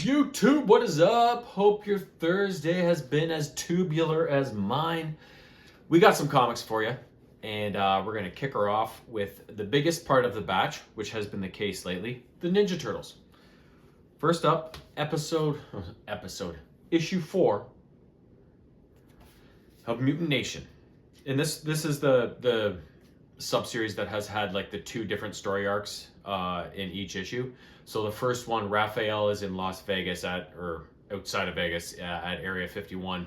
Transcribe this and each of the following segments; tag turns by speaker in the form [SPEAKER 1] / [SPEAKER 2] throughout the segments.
[SPEAKER 1] YouTube, what is up? Hope your Thursday has been as tubular as mine. We got some comics for you, and we're going to kick her off with the biggest part of the batch, which has been the case lately, the Ninja Turtles. First up, issue 4 of Mutant Nation. And this is the sub-series that has had like the 2 different story arcs in each issue. So the first one, Raphael is in Las Vegas or outside of Vegas at Area 51,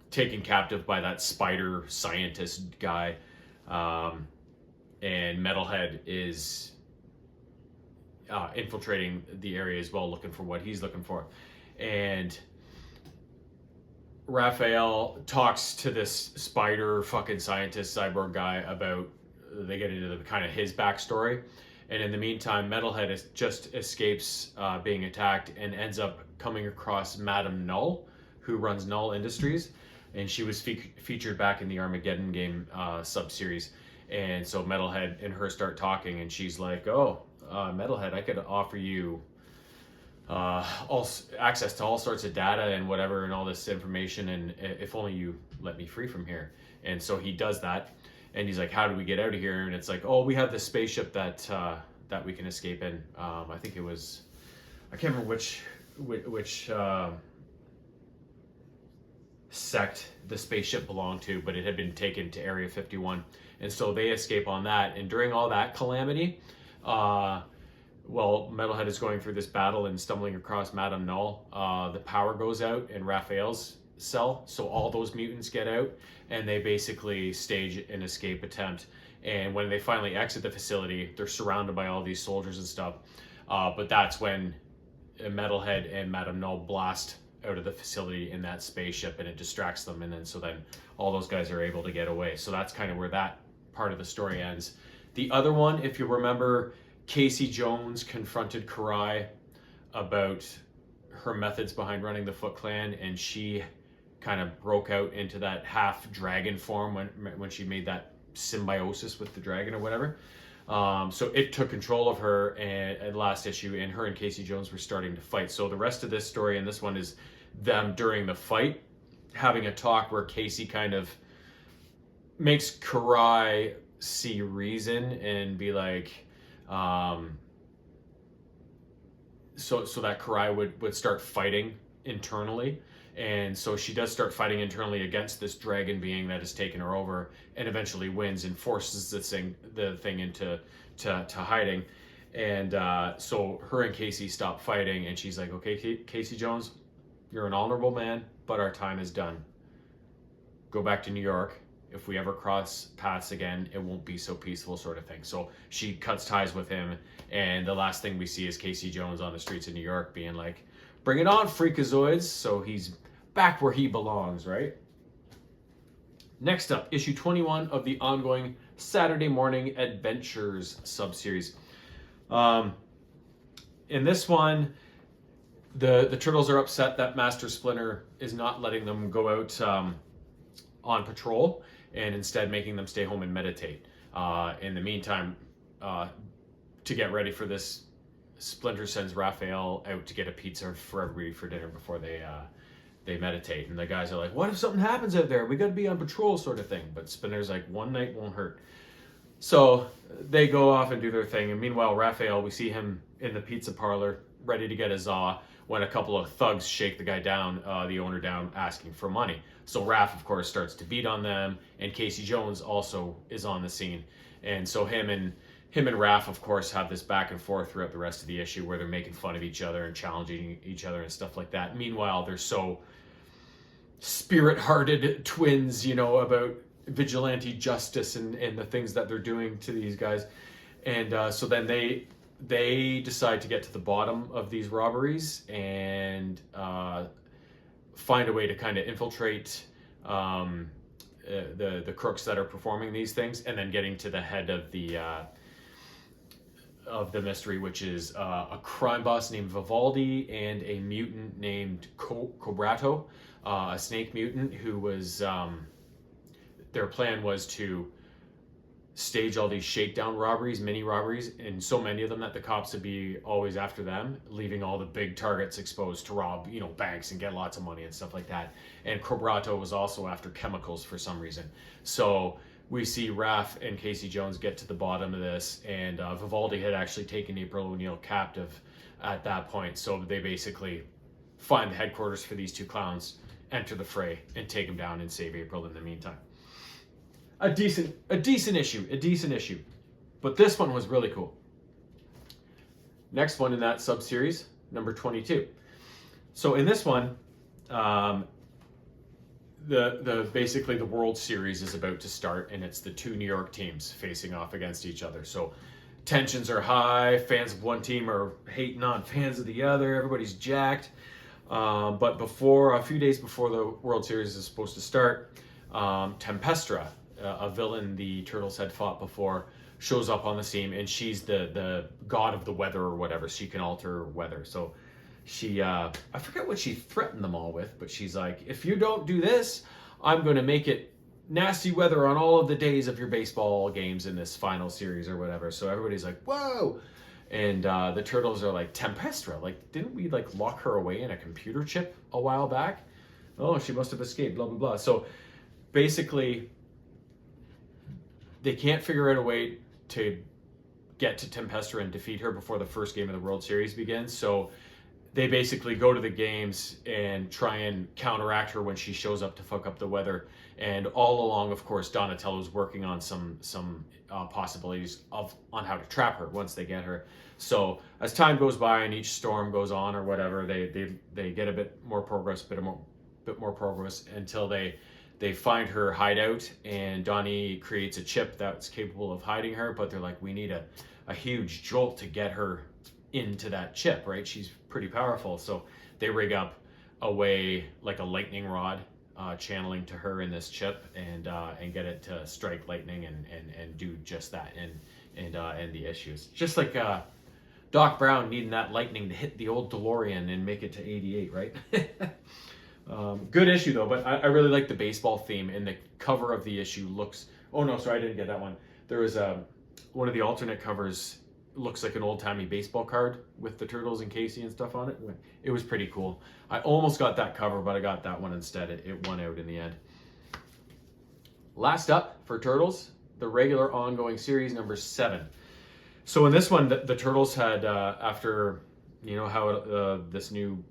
[SPEAKER 1] taken captive by that spider scientist guy, and Metalhead is infiltrating the area as well, looking for what he's looking for. And Raphael talks to this spider fucking scientist cyborg guy about, they get into the kind of his backstory. And in the meantime, Metalhead just escapes being attacked and ends up coming across Madame Null, who runs Null Industries. And she was featured back in the Armageddon game sub-series. And so Metalhead and her start talking, and she's like, Metalhead, I could offer you access to all sorts of data and whatever and all this information, and if only you let me free from here. And so he does that, and he's like, how do we get out of here? And it's like, we have this spaceship that we can escape in. I think it was, I can't remember which sect the spaceship belonged to, but it had been taken to Area 51, and so they escape on that. And during all that calamity, Metalhead is going through this battle and stumbling across Madame Null. The power goes out in Raphael's cell, so all those mutants get out, and they basically stage an escape attempt. And when they finally exit the facility, they're surrounded by all these soldiers and stuff. But that's when Metalhead and Madame Null blast out of the facility in that spaceship, and it distracts them. And then all those guys are able to get away. So that's kind of where that part of the story ends. The other one, if you remember, Casey Jones confronted Karai about her methods behind running the Foot Clan, and she kind of broke out into that half dragon form when she made that symbiosis with the dragon or whatever. So it took control of her at last issue, and her and Casey Jones were starting to fight. So the rest of this story in this one is them during the fight having a talk where Casey kind of makes Karai see reason and be like, so that Karai would start fighting internally. And so she does start fighting internally against this dragon being that has taken her over, and eventually wins and forces the thing into hiding. And so her and Casey stop fighting, and she's like, okay, Casey Jones, you're an honorable man, but our time is done. Go back to New York. If we ever cross paths again, it won't be so peaceful, sort of thing. So she cuts ties with him, and the last thing we see is Casey Jones on the streets of New York being like, bring it on, freakazoids. So he's back where he belongs, right? Next up, issue 21 of the ongoing Saturday Morning Adventures sub-series. In this one, the Turtles are upset that Master Splinter is not letting them go out on patrol, and instead making them stay home and meditate. In the meantime, to get ready for this, Splinter sends Raphael out to get a pizza for everybody for dinner before they meditate. And the guys are like, what if something happens out there? We got to be on patrol, sort of thing. But Splinter's like, one night won't hurt. So they go off and do their thing. And meanwhile, Raphael, we see him in the pizza parlor ready to get a za when a couple of thugs shake the guy down, the owner down, asking for money. So Raph, of course, starts to beat on them, and Casey Jones also is on the scene. And so him and Raph, of course, have this back and forth throughout the rest of the issue where they're making fun of each other and challenging each other and stuff like that. Meanwhile, they're so spirit-hearted twins, about vigilante justice and the things that they're doing to these guys. And so then they decide to get to the bottom of these robberies and find a way to kind of infiltrate the crooks that are performing these things, and then getting to the head of the mystery, which is a crime boss named Vivaldi and a mutant named Cobrato, a snake mutant who was their plan was to stage all these shakedown robberies, mini robberies, and so many of them that the cops would be always after them, leaving all the big targets exposed to rob, banks and get lots of money and stuff like that. And Cobrato was also after chemicals for some reason. So we see Raph and Casey Jones get to the bottom of this, and Vivaldi had actually taken April O'Neil captive at that point. So they basically find the headquarters for these two clowns, enter the fray, and take them down and save April in the meantime. A decent issue. But this one was really cool. Next one in that sub-series, number 22. So in this one, basically the World Series is about to start, and it's the two New York teams facing off against each other. So tensions are high. Fans of one team are hating on fans of the other. Everybody's jacked. But a few days before the World Series is supposed to start, Tempestra, a villain the Turtles had fought before, shows up on the scene, and she's the god of the weather or whatever. She can alter weather. So she, I forget what she threatened them all with, but she's like, if you don't do this, I'm going to make it nasty weather on all of the days of your baseball games in this final series or whatever. So everybody's like, whoa. And the Turtles are like, Tempestra, like, didn't we like lock her away in a computer chip a while back? Oh, she must have escaped, blah, blah, blah. So basically, they can't figure out a way to get to Tempestra and defeat her before the first game of the World Series begins. So they basically go to the games and try and counteract her when she shows up to fuck up the weather. And all along, of course, Donatello's working on some possibilities on how to trap her once they get her. So as time goes by and each storm goes on or whatever, they get a bit more progress, until they find her hideout, and Donnie creates a chip that's capable of hiding her, but they're like, we need a huge jolt to get her into that chip, right? She's pretty powerful. So they rig up a way, like a lightning rod, channeling to her in this chip, and get it to strike lightning and do just that and end the issues. Just like Doc Brown needing that lightning to hit the old DeLorean and make it to 88, right? Good issue though, but I really like the baseball theme, and the cover of the issue looks, oh no, sorry, I didn't get that one. There was one of the alternate covers looks like an old-timey baseball card with the Turtles and Casey and stuff on it. It was pretty cool. I almost got that cover, but I got that one instead. It won out in the end. Last up for Turtles, the regular ongoing series, number 7. So in this one, the Turtles had, after, how this new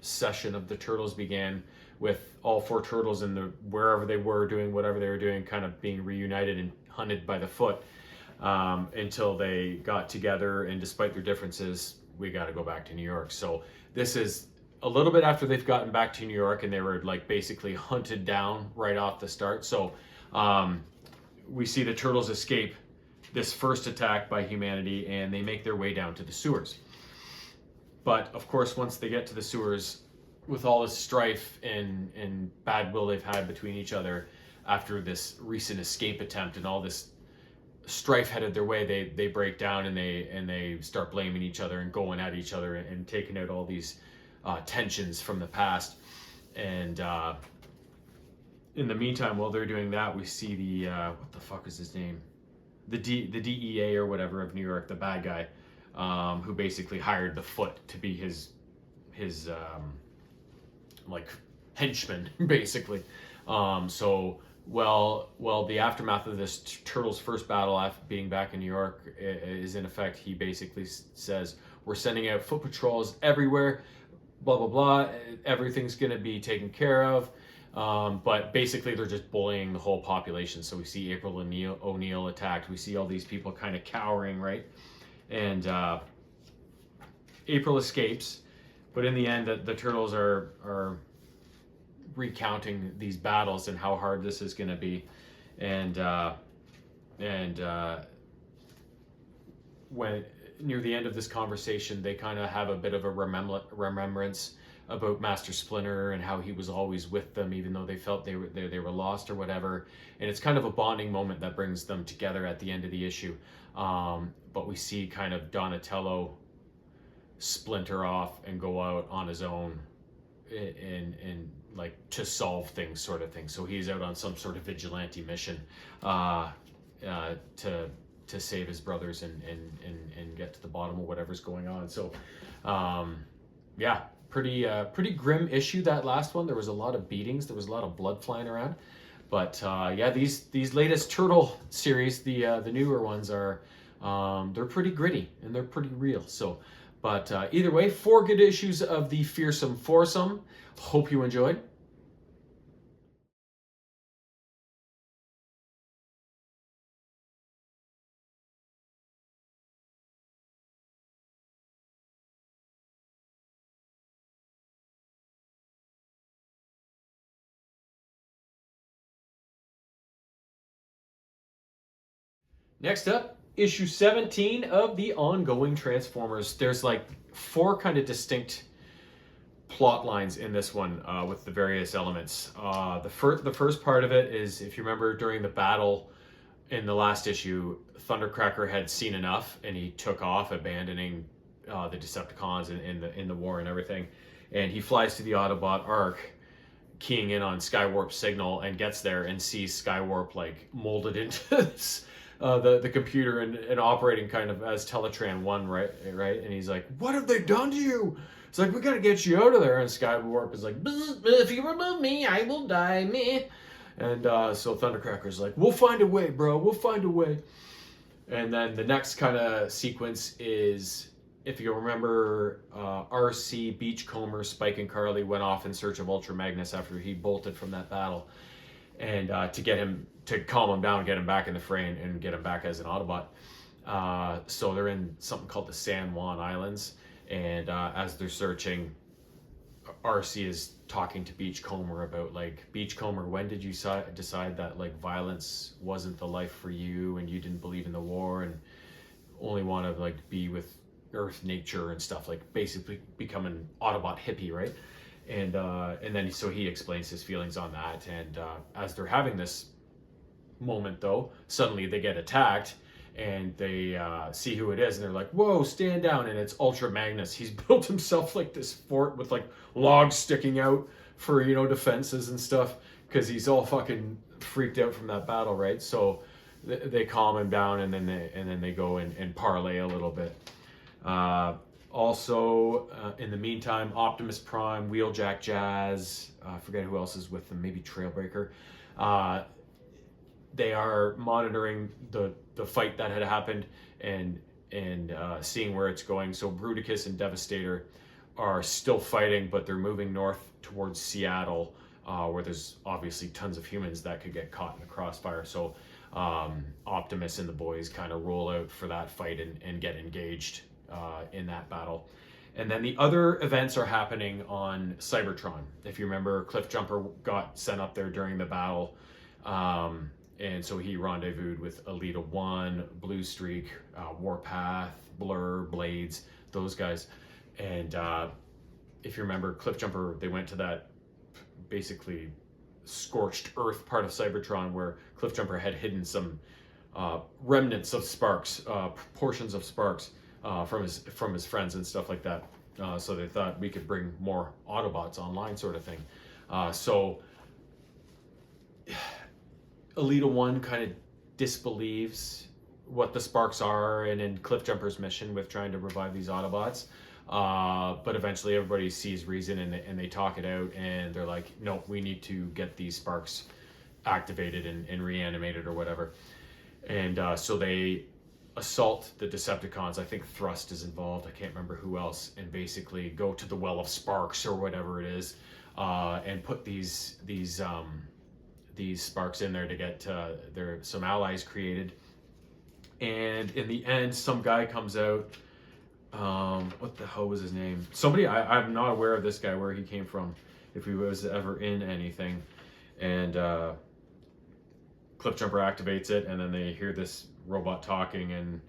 [SPEAKER 1] session of the Turtles began with all 4 Turtles in wherever they were doing whatever they were doing, kind of being reunited and hunted by the foot, until they got together, and despite their differences, we got to go back to New York. So this is a little bit after they've gotten back to New York, and they were like basically hunted down right off the start. So we see the Turtles escape this first attack by humanity, and they make their way down to the sewers. But of course, once they get to the sewers, with all this strife and bad will they've had between each other after this recent escape attempt, and all this strife headed their way, they break down, and they start blaming each other and going at each other and taking out all these tensions from the past. And in the meantime, while they're doing that, we see the what the fuck is his name? The DEA or whatever of New York, the bad guy, who basically hired the Foot to be his like henchman, basically. So the aftermath of this Turtles' first battle, after being back in New York, is in effect, he basically says, we're sending out foot patrols everywhere, blah, blah, blah, everything's going to be taken care of. But basically, they're just bullying the whole population. So we see April O'Neil attacked. We see all these people kind of cowering, right? And April escapes. But in the end, the Turtles are recounting these battles and how hard this is going to be, and when near the end of this conversation, they kind of have a bit of a remembrance about Master Splinter and how he was always with them, even though they felt they were lost or whatever. And it's kind of a bonding moment that brings them together at the end of the issue. But we see kind of Donatello splinter off and go out on his own and like to solve things, sort of thing. So he's out on some sort of vigilante mission. to save his brothers and get to the bottom of whatever's going on. So, yeah, pretty grim issue, that last one. There was a lot of beatings. There was a lot of blood flying around. But yeah, these latest Turtle series, the newer ones are they're pretty gritty and they're pretty real. So, but either way, 4 good issues of the Fearsome Foursome. Hope you enjoyed. Next up, issue 17 of the ongoing Transformers. There's like 4 kind of distinct plot lines in this one with the various elements. The first part of it is, if you remember, during the battle in the last issue, Thundercracker had seen enough and he took off, abandoning the Decepticons in the war and everything. And he flies to the Autobot Ark, keying in on Skywarp's signal, and gets there and sees Skywarp like molded into this, the computer and operating kind of as Teletran 1, right? And he's like, "What have they done to you?" It's like, "We gotta get you out of there." And Skywarp is like, "If you remove me, I will die, me." And so Thundercracker's like, "We'll find a way, bro. We'll find a way." And then the next kind of sequence is, if you remember, RC, Beachcomber, Spike, and Carly went off in search of Ultra Magnus after he bolted from that battle, and to calm him down, get him back in the fray, and get him back as an Autobot. So they're in something called the San Juan Islands, and as they're searching, RC is talking to Beachcomber about, like, "Beachcomber, when did you decide that like violence wasn't the life for you, and you didn't believe in the war and only want to like be with Earth, nature, and stuff, like basically become an Autobot hippie, right?" And then so he explains his feelings on that, and as they're having this moment, though, suddenly they get attacked, and they see who it is, and they're like, "Whoa, stand down!" And it's Ultra Magnus. He's built himself like this fort with like logs sticking out for, defenses and stuff, because he's all fucking freaked out from that battle, right? So they calm him down, and then they go and parlay a little bit. Also, in the meantime, Optimus Prime, Wheeljack Jazz, I forget who else is with them, maybe Trailbreaker. They are monitoring the fight that had happened and seeing where it's going. So Bruticus and Devastator are still fighting, but they're moving north towards Seattle, where there's obviously tons of humans that could get caught in the crossfire. So Optimus and the boys kind of roll out for that fight and get engaged in that battle. And then the other events are happening on Cybertron. If you remember, Cliffjumper got sent up there during the battle, and so he rendezvoused with Elita 1, Blue Streak, Warpath, Blur, Blades, those guys. And if you remember, Cliffjumper, they went to that basically scorched earth part of Cybertron where Cliffjumper had hidden some remnants of Sparks, portions of Sparks from his friends and stuff like that. So they thought we could bring more Autobots online, sort of thing. So Elita 1 kind of disbelieves what the Sparks are and in Cliffjumper's mission with trying to revive these Autobots. But eventually everybody sees reason and they talk it out, and they're like, "No, we need to get these Sparks activated and reanimated or whatever." And so they assault the Decepticons. I think Thrust is involved. I can't remember who else. And basically go to the Well of Sparks or whatever it is, and put these Sparks in there to get some allies created. And in the end, some guy comes out. What the hell was his name? Somebody, I'm not aware of this guy, where he came from, if he was ever in anything. And Cliffjumper activates it, and then they hear this robot talking, and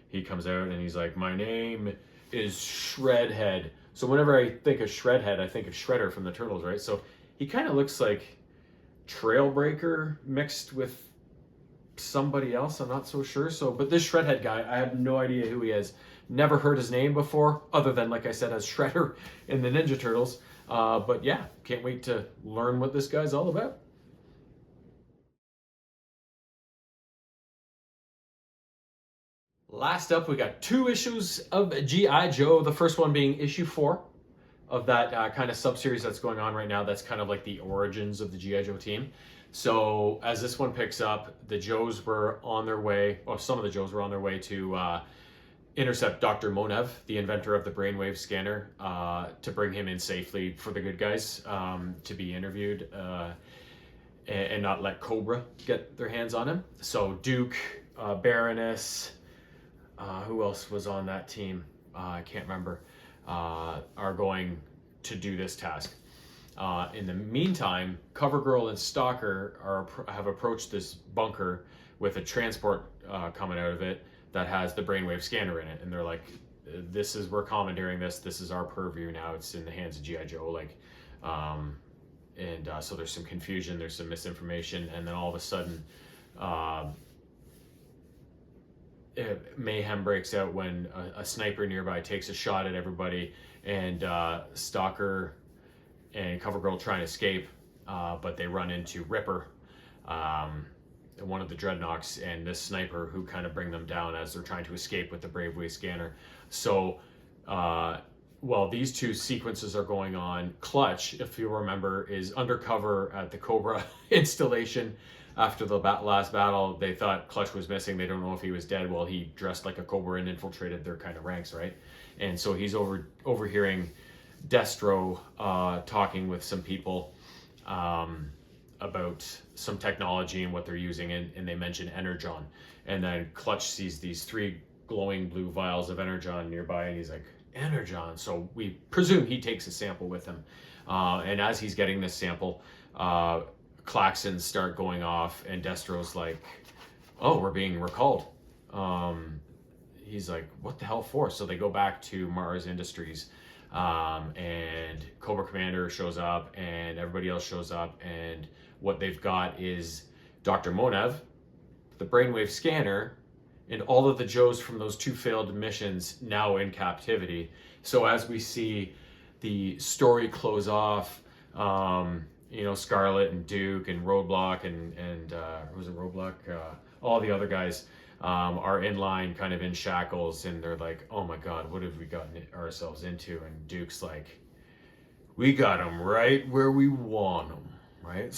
[SPEAKER 1] he comes out and he's like, "My name is Shredhead." So whenever I think of Shredhead, I think of Shredder from the Turtles, right? So he kind of looks like Trailbreaker mixed with somebody else. I'm not so sure. So, but this Shredhead guy, I have no idea who he is. Never heard his name before, other than, like I said, as Shredder in the Ninja Turtles. But yeah, can't wait to learn what this guy's all about. Last up, we got 2 issues of G.I. Joe. The first one being issue 4 of that kind of sub-series that's going on right now. That's kind of like the origins of the G.I. Joe team. So as this one picks up, the Joes were on their way, or some of the Joes were on their way to intercept Dr. Monev, the inventor of the brainwave scanner, to bring him in safely for the good guys to be interviewed and not let Cobra get their hands on him. So Duke, Baroness, who else was on that team? I can't remember. Are going to do this task. In the meantime, CoverGirl and Stalker have approached this bunker with a transport coming out of it that has the brainwave scanner in it, and they're like, we're commandeering this. This is our purview now. It's in the hands of G.I. Joe. So there's some confusion. There's some misinformation, and then all of a sudden, mayhem breaks out when a sniper nearby takes a shot at everybody, and Stalker and CoverGirl try and escape, but they run into Ripper, one of the Dreadnoks, and this sniper who kind of bring them down as they're trying to escape with the brainwave scanner. So while these 2 sequences are going on, Clutch, if you remember, is undercover at the Cobra installation. After the last battle, they thought Clutch was missing. They don't know if he was dead. Well, he dressed like a Cobra and infiltrated their kind of ranks, right? And so he's overhearing Destro talking with some people about some technology and what they're using, and they mention Energon. And then Clutch sees these 3 glowing blue vials of Energon nearby, and he's like, Energon. So we presume he takes a sample with him. And as he's getting this sample, klaxons start going off, and Destro's like, oh, we're being recalled. He's like, what the hell for? So they go back to Mars Industries, and Cobra Commander shows up, and everybody else shows up, and what they've got is Dr. Monev, the brainwave scanner, and all of the Joes from those 2 failed missions now in captivity. So as we see the story close off, Scarlet and Duke and Roadblock and was it Roadblock? All the other guys are in line, kind of in shackles, and they're like, oh my God, what have we gotten ourselves into? And Duke's like, we got them right where we want them, right?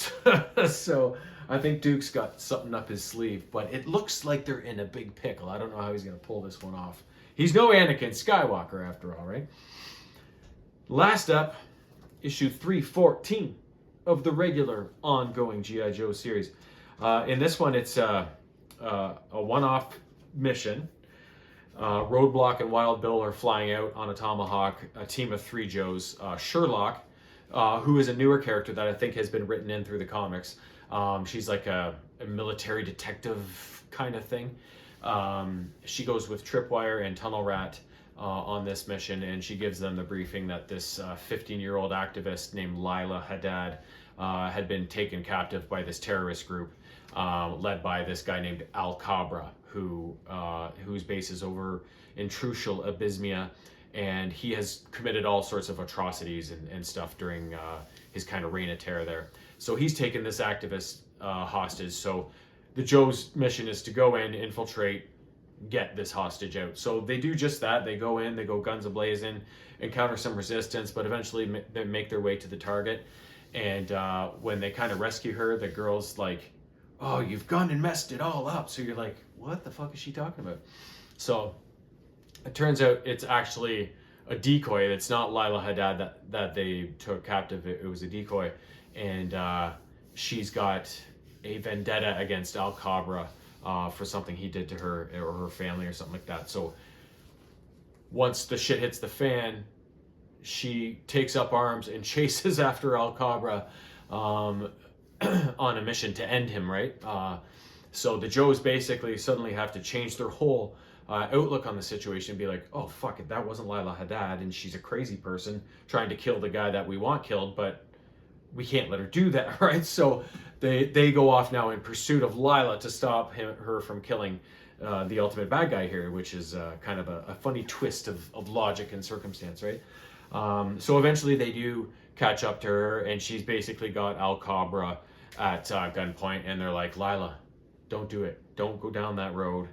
[SPEAKER 1] So I think Duke's got something up his sleeve, but it looks like they're in a big pickle. I don't know how he's going to pull this one off. He's no Anakin Skywalker after all, right? Last up, issue 314 of the regular ongoing G.I. Joe series. In this one, it's a one-off mission. Roadblock and Wild Bill are flying out on a Tomahawk, a team of 3 Joes. Sherlock, who is a newer character that I think has been written in through the comics. She's like a military detective kind of thing. She goes with Tripwire and Tunnel Rat on this mission, and she gives them the briefing that this 15-year-old activist named Lila Haddad had been taken captive by this terrorist group led by this guy named Al Cabra, whose base is over in Trucial Abysmia, and he has committed all sorts of atrocities and stuff during his kind of reign of terror there. So he's taken this activist hostage. So the Joe's mission is to go in, infiltrate, get this hostage out. So they do just that. They go in, they go guns a-blazing, encounter some resistance, but eventually they make their way to the target. And when they kind of rescue her, the girl's like, oh, you've gone and messed it all up. So you're like, what the fuck is she talking about? So it turns out it's actually a decoy. It's not Lila Haddad that they took captive. It was a decoy. And she's got a vendetta against Al Cabra for something he did to her or her family or something like that. So once the shit hits the fan, she takes up arms and chases after Al Cabra on a mission to end him, right? So the Joes basically suddenly have to change their whole outlook on the situation and be like, oh, fuck it, that wasn't Lila Haddad, and she's a crazy person trying to kill the guy that we want killed, but we can't let her do that, right? So they go off now in pursuit of Lila to stop her from killing the ultimate bad guy here, which is kind of a funny twist of logic and circumstance, right? So eventually they do catch up to her, and she's basically got Al Cabra at gunpoint, and they're like, Lila, don't do it. Don't go down that road.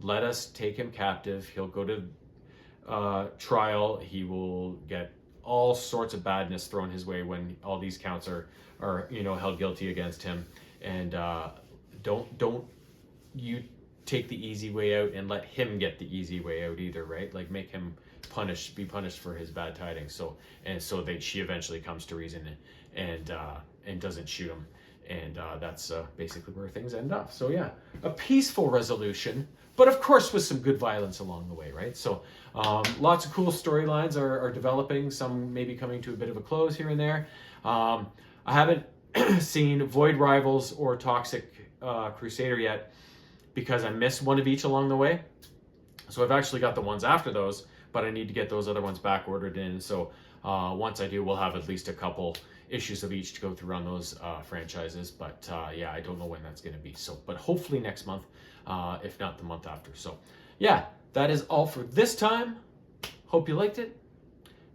[SPEAKER 1] let us take him captive. He'll go to trial. He will get all sorts of badness thrown his way when all these counts are held guilty against him. And don't you take the easy way out and let him get the easy way out either, right? Like make him be punished for his bad tidings. So she eventually comes to reason and doesn't shoot him. And that's basically where things end up. So yeah, a peaceful resolution, but of course with some good violence along the way, right? So lots of cool storylines are developing. Some maybe coming to a bit of a close here and there. I haven't seen Void Rivals or Toxic Crusader yet because I missed one of each along the way. So I've actually got the ones after those, but I need to get those other ones back ordered in. So once I do, we'll have at least a couple issues of each to go through on those franchises. But yeah, I don't know when that's going to be. So, but hopefully next month, if not the month after. So yeah, that is all for this time. Hope you liked it.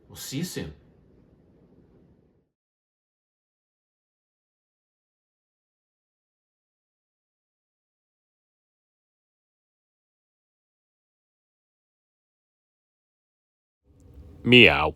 [SPEAKER 1] We'll see you soon. Meow.